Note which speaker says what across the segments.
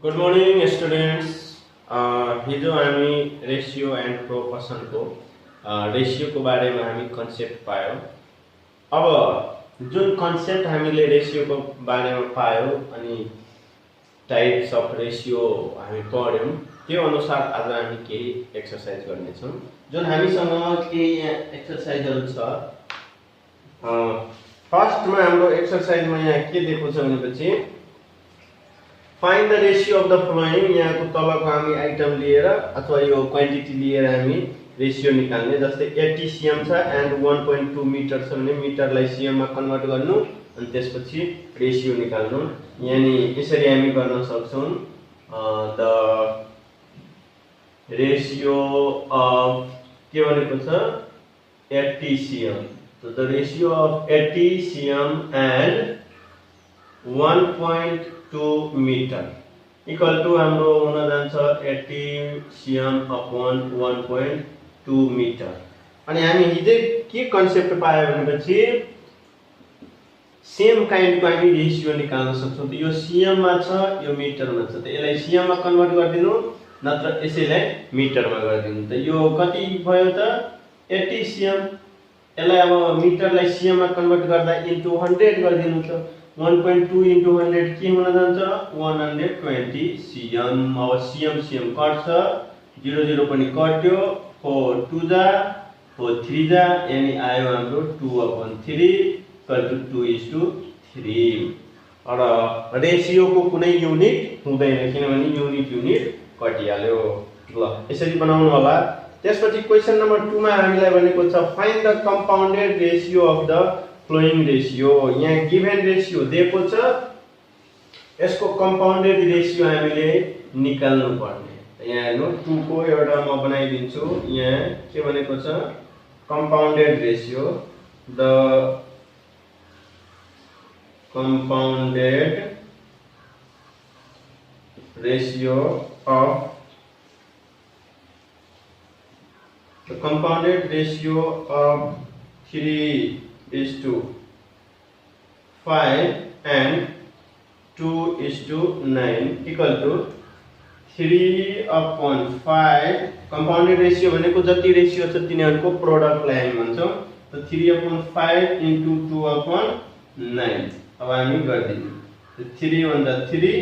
Speaker 1: Good morning students. हिजो हामी ratio and प्रोपोर्सनको रेसियोको बारेमा हामी कन्सेप्ट पायौँ। अब जुन कन्सेप्ट हामीले रेसियोको बारेमा पायौँ अनि टाइप्स अफ रेसियो हामी पढ्यौँ, त्यो अनुसार आज हामी केही एक्सर्साइज गर्नेछौँ। जुन हामीसँग केही यहाँ एक्सर्साइजहरू छ। फर्स्टमा हाम्रो एक्सर्साइजमा यहाँ के दिएको छ भनेपछि find the ratio of the flowing. यहाँको तलको हामी आइटम लिएर अथवा यो क्वान्टिटी लिएर हामी रेसियो निकाल्ने। जस्तै 80 cm छ एन्ड 1.2 मिटर छ भने मिटरलाई cm मा कन्भर्ट गर्नु अनि त्यसपछि रेसियो निकाल्नु। यानी यसरी हामी गर्न सक्छौँ। द रेसियो अफ के भनेको छ 80 cm। So the ratio of 80 cm and 1.2 meter equal to हाम्रो हुन जान्छ 80 cm upon 1.2 meter। अनि हामी हिजो के कन्सेप्ट पायो भनेपछि सेम काइन्डको हामी रेसियो निकाल्न सक्छौँ। यो cm मा छ, यो मिटरमा छ, त यसलाई cm मा कन्भर्ट गरिदिनु नत्र यसैलाई मिटरमा गरिदिनु। त यो कति भयो त 80 cm। यसलाई अब मिटरलाई cm मा कन्भर्ट गर्दा इन्टु 100 गरिदिनु त 1.2 इन्टु 100 के हुन जान्छ 120 cm। अब cm कट्छ, 0 0 पनि कट्यो, 4 2 जा 4 3 जा, यानी आयो हाम्रो 2/3 2:3। र रेसियोको कुनै युनिट हुँदैन किनभने युनिट कटिहाल्यो। ल यसरी बनाउनु होला। त्यसपछि क्वेशन नम्बर 2 मा हामीलाई भनेको छ find the compounded ratio of the flowing ratio. यहाँ गिभन रेसियो दिएको छ, यसको कम्पाउन्डेड रेसियो हामीले निकाल्नु पर्ने। यहाँ हेर्नु 2 को एउटा म बनाइदिन्छु। यहाँ के भनेको छ compounded ratio, the compounded ratio of the compounded ratio of 3:5 and 2:9 equal to 3/5। compounded ratio भनेको जति रेशियो छ तिनीहरुको प्रोडक्टलाई हामी भन्छौं। त 3/5 into 2/9 अब हामी गर्दियौ। 3 भन्दा 3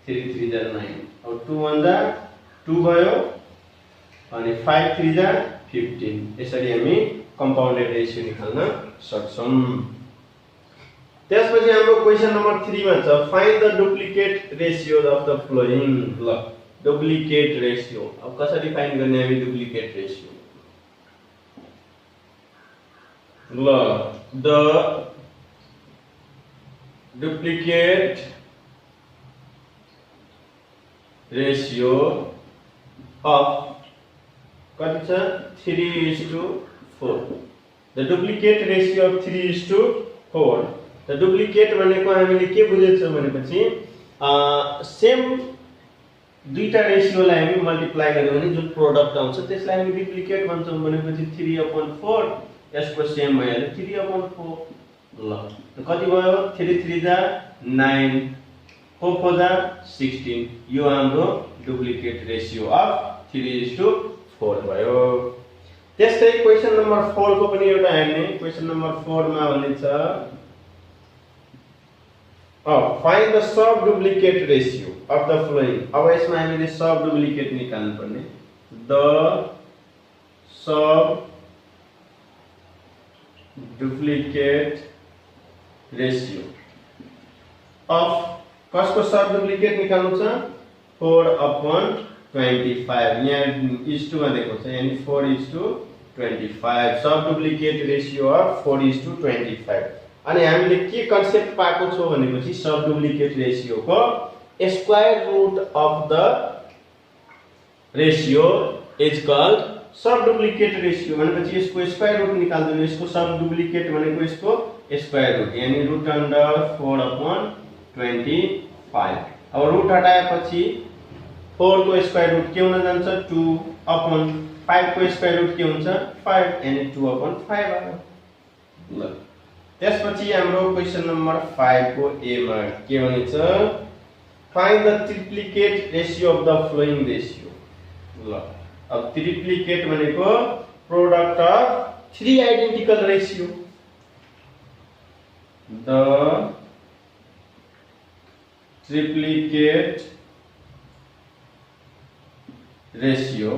Speaker 1: 3 3 जा 9, अब 2 भन्दा 2 भयो अनि 5 3 जा 15। यसरी हामी कम्पाउन्डेड रेशियो निकाल्न सक्छौं। त्यसपछि हाम्रो क्वेशन नम्बर 3 मा छ find the duplicate ratio of the flowing. ल डुप्लिकेट रेशियो अब कसरी फाइन्ड गर्ने हामी डुप्लिकेट रेशियो। ल द डुप्लिकेट रेशियो अफ कति छ 3:4। The duplicate ratio of 3:4। The duplicate भनेको हामीले के बुझेछौं भनेपछि सेम दुईटा रेशियोलाई हामी मल्टिप्लाई गर्यो भने जुन प्रोडक्ट आउँछ त्यसलाई हामी डुप्लिकेट भन्छौं। भनेपछि 3/4 यसको सेम भइहाल्यो 3/4। ल कति भयो 3 3 जा 9 4 4 जा 16। यो हाम्रो डुप्लिकेट रेशियो अफ 3:4 भयो। त्यस्तै क्वेशन नम्बर 4 को पनि एउटा हेर्ने। क्वेशन नम्बर 4 मा भनिन्छ find the sub duplicate ratio of the flowing. अब यसमा हामीले सब डुप्लिकेट निकाल्नु पर्ने। The sub duplicate ratio of कसको सब डुप्लिकेट निकाल्नु छ 4/25। यहाँ इज टू मा दिएको छ यानी 4:25। Sub duplicate ratio of 4:25। अनि हामीले के कन्सेप्ट पाएको छौं भनेपछि सब डुप्लिकेट रेशियो को square root of the ratio is called sub duplicate ratio. भनेपछि यसको स्क्वायर रूट निकाल्दिनु। यसको सब डुप्लिकेट भनेको यसको स्क्वायर रूट यानी रूट अंडर 4/25। अब रूट हटाएपछि 4 को स्क्वायर रूट के हुन जान्छ 2/5 को स्क्वायर रूट के हुन्छ 5 यानी 2/5 आयो। ल त्यसपछि हाम्रो क्वेशन नम्बर 5 को ए मा के भनिन्छ find the triplicate ratio of the following ratio. ल अब ट्रिप्लिकेट भनेको product of 3 identical ratio. The triplicate ratio,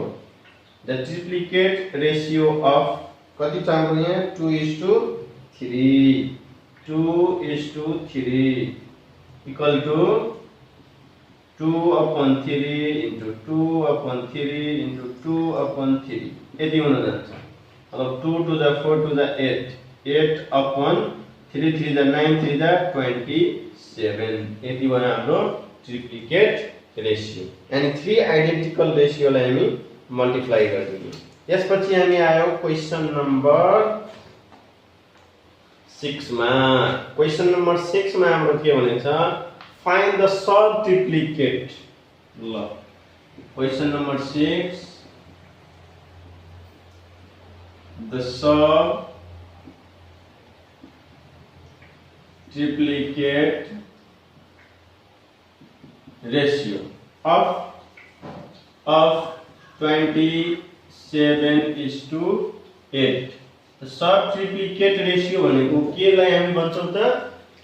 Speaker 1: the triplicate ratio of कति छ हाम्रो यहाँ 2:3, 2:3 इक्वल टु 2/3 into 2/3 into 2/3 यति हुन जान्छ। अब 2 to the 4 to the 8, 8/3, 3 the 9, 3 the 27 यति भयो हाम्रो ट्रिप्लिकेट रेशियो। यानी 3 आइडेन्टिकल रेशियोलाई हामी मल्टिप्लाई गरिदियौ। यसपछि हामी आयो क्वेशन नम्बर 6 मा। क्वेशन नम्बर 6 मा हाम्रो के भनेको छ, फाइन्ड द सब ट्रिप्लिकेट। ल question number 6, the sub triplicate ratio of 27:8। Sub triplicate ratio भनेको केलाई हामी भन्छौं त,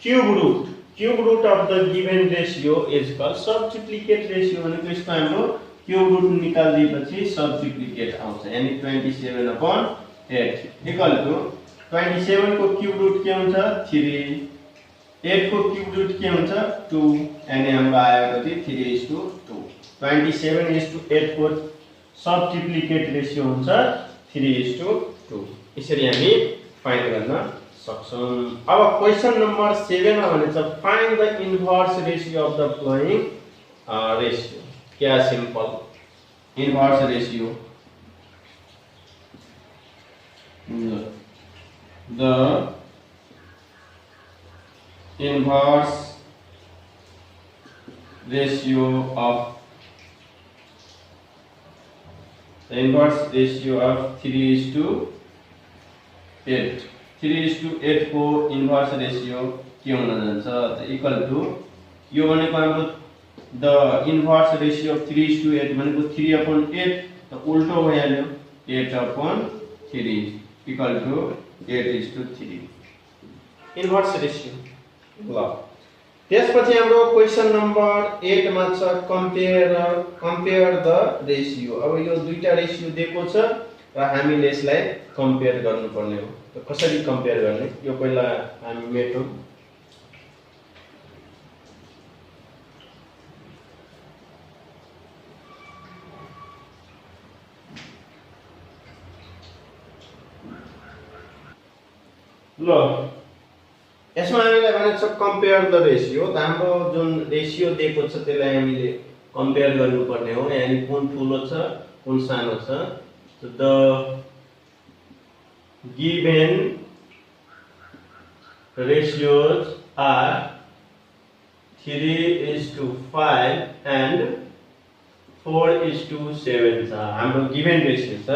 Speaker 1: cube root. Cube root of the given ratio is called sub triplicate ratio. भनेको यसको हाम्रो क्यूब रूट निकाल्दिएपछि सब ट्रिप्लिकेट आउँछ। यानी 27/8 इक्वल टु 27 को क्यूब रूट के हुन्छ 3, 8 को क्यूब रूट के हुन्छ 2, यानी हाम्रो आयो कति 3:2। 27:8 को सब ट्रिप्लिकेट रेशियो हुन्छ 3:2। यसरी हामी फाइन्ड गर्न सक्छौं। अब क्वेशन नम्बर 7 मा भनेछ find the inverse ratio of the following ratio. क्या simple inverse ratio, the inverse ratio of 3:8। 3:8 को इन्भर्स रेशियो के हुन जान्छ त इक्वल टु यो भनेको हाम्रो द इन्भर्स रेशियो अफ 3:8 भनेको 3/8 त उल्टो भइहाल्यो 8/3 इक्वल टु 8:3 इन्भर्स रेशियो। ल त्यसपछि हाम्रो क्वेशन नम्बर 8 मा छ कम्पेयर द रेशियो। अब यो दुईटा रेशियो दिएको छ र हामीले यसलाई कम्पेयर गर्नुपर्ने हो। त कसरी कम्पेयर गर्ने यो पहिला हामी मेटौं। ल यसमा हामीलाई भनेको छ कम्पेयर द रेशियो। त हाम्रो जुन रेशियो दिएको छ त्यसलाई हामीले कम्पेयर गर्नुपर्ने हो। यानी कुन ठुलो छ कुन सानो छ। The given ratios are 3:5 and 4:7 छ हाम्रो गिवन रेशियो छ।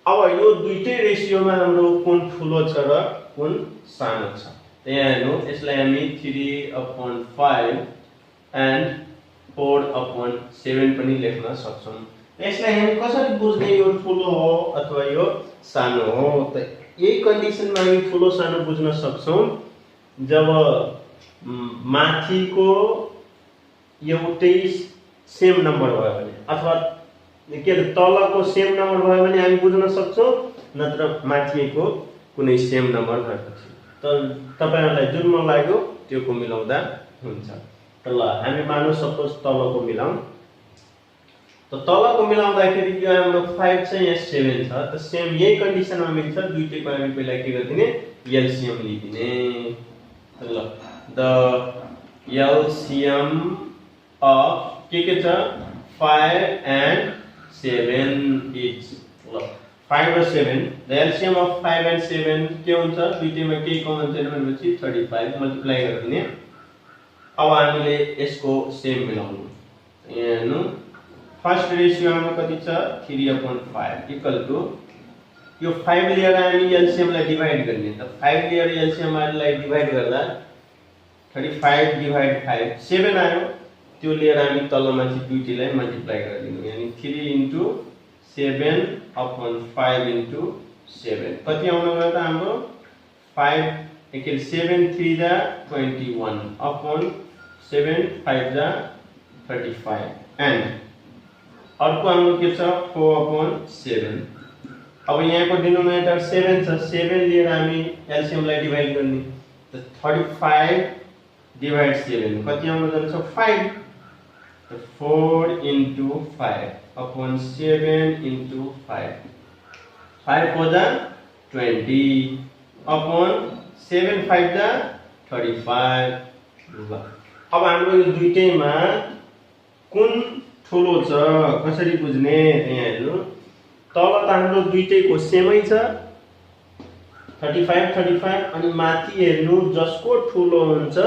Speaker 1: अब यो दुईटै रेशियोमा हाम्रो कुन ठुलो छ र कुन सानो छ। यहाँ हेर्नु यसलाई हामी 3/5 and 4/7 पनि लेख्न सक्छौं। यसलाई हामी कसरी बुझ्ने यो ठुलो हो अथवा यो सानो हो। त यही कन्डिसनमा हामी ठुलो सानो बुझ्न सक्छौं जब माथिको एउटै सेम नम्बर भयो भने अथवा के तलको सेम नम्बर भयो भने हामी बुझ्न सक्छौं, नत्र माथिको कुनै सेम नम्बर भएपछि। त तपाईहरुलाई जुन मन लाग्यो त्यो को मिलाउँदा हुन्छ। त ल हामी मानौ सपोज तलको मिलाउँ। त तलको मिलाउँदाखेरि यो हाम्रो 5 छ यहाँ 7 छ। त सेम यही कन्डिसनमा मिल्छ। दुईटैको हामी पहिला के गर्दिने एलसीएम लिदिने। ल द एलसीएम अफ के छ 5 and 7 इज ल 5 र 7 द एलसीएम अफ 5 and 7 के हुन्छ दुईटैमा केही कमन छैन भनेपछि 35 मल्टिप्लाई गर्दिने। अब हामीले यसको सेम मिलाउनु। यहाँ हेर्नु फर्स्ट रेशियो हाम्रो कति छ 3/5 इक्वल टु यो 5 लिएर हामी एलसीएम लाई डिवाइड गर्ने। त 5 लिएर एलसीएम लाई डिवाइड गर्दा 35 / 5 7 आयो। त्यो लिएर हामी तलमाथि दुईटैलाई मल्टिप्लाई गरिदिनु यानी 3 into 7 upon 5 into 7 कति आउन गयो त हाम्रो 5 एकेल 7 3 जा 21 upon 7 5 जा 35 and अर्को हाम्रो के छ 4 upon 7 अब यहाँको डिनोमिनेटर 7 छ 7 लिएर हामी एलसीएम लाई डिवाइड गर्ने त 35 डिवाइड 7 कति आउन जान्छ 5 4 into 5 upon 7 into 5 5 4 जा 20 upon 7 5 जा 35 अब हाम्रो यो दुईटैमा कुन ठुलो छ कसरी बुझ्ने यहाँ हेर्नु तल त हाम्रो दुईटैको सेमै छ 35 35 अनि माथि हेर्नु जसको ठुलो हुन्छ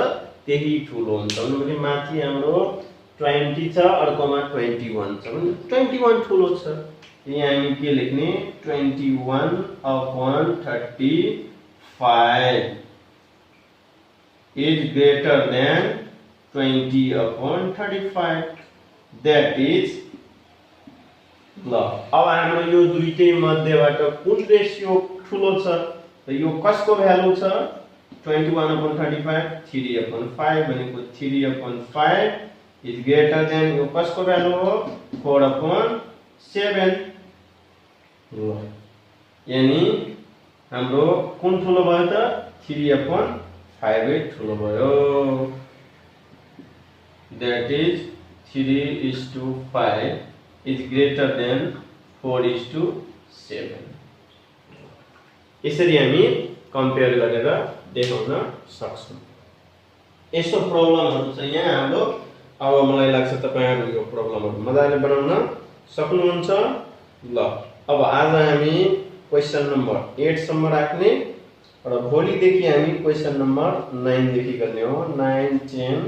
Speaker 1: त्यही ठुलो हुन्छ भनेपछि माथि हाम्रो 20 छ अर्कोमा 21 छ भने 21 ठुलो छ यहाँ हामी के लेख्ने 21 upon 35 is greater than 20 upon 35 that is ल अब हाम्रो यो दुईटै मध्येबाट कुन रेशियो ठुलो छ त यो कसको भ्यालु छ 21 upon 35 3 upon 5 भनेको 3 upon 5 is greater than यो कसको भ्यालु हो 4 upon 7 ल यानी हाम्रो कुन ठुलो भयो त 3 upon 5 ठुलो भयो that is 3:5 is greater than 4:7 यसरी हामी कम्पेयर गरेर देखाउन सक्छौं यसो प्रब्लमहरु छ यहाँ हाम्रो अब मलाई लाग्छ तपाईहरु यो प्रब्लमहरु मजाले बनाउन सक्नुहुन्छ ल अब आज हामी क्वेशन नम्बर 8 सम्म राख्ने र भोलि देखि हामी क्वेशन नम्बर 9 देखि गर्ने हो 9 10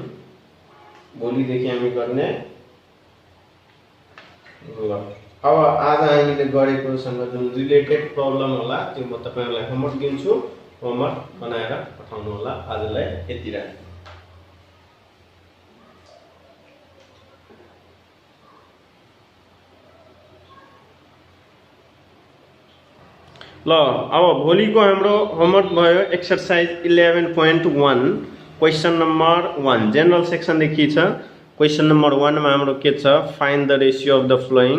Speaker 1: भोलि देखि हामी गर्ने ल अब आज हामीले गरेको सँग जुन रिलेटेड प्रब्लम होला त्यो म तपाईहरुलाई होमवर्क दिन्छु होमवर्क बनाएर पठाउनु होला आजलाई यति राख्नु ल अब भोलिको हाम्रो होमवर्क भयो exercise 11.1 question number 1 general section देखि छ क्वेशन नम्बर 1 मा हाम्रो के छ find the ratio of the following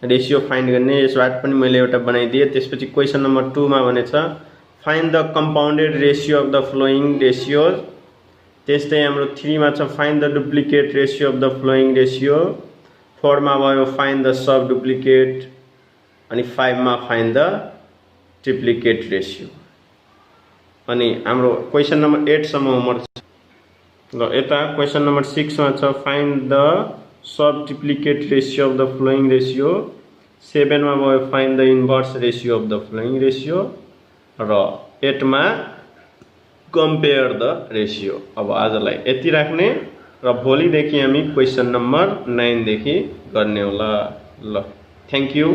Speaker 1: ratio find गर्ने यसो बात पनि मैले एउटा बनाइदिए त्यसपछि क्वेशन नम्बर 2 मा भने छ find the compounded ratio of the flowing ratios त्यस्तै हाम्रो 3 मा छ find the duplicate ratio of the following ratio 4 मा भयो फाइन्ड द सब डुप्लिकेट अनि 5 मा फाइन्ड द ट्रिप्लिकेट रेशियो अनि हाम्रो क्वेशन नम्बर 8 सम्म होमवर्क छ ल एता क्वेशन नम्बर 6 मा छ find the sub triplicate ratio of the following ratio 7 मा भयो find the inverse ratio of the following ratio र 8 मा कम्पेयर द रेशियो अब आजलाई यति राख्ने र भोलि देखि हामी क्वेशन नम्बर 9 देखि गर्ने होला ल थ्यांक यू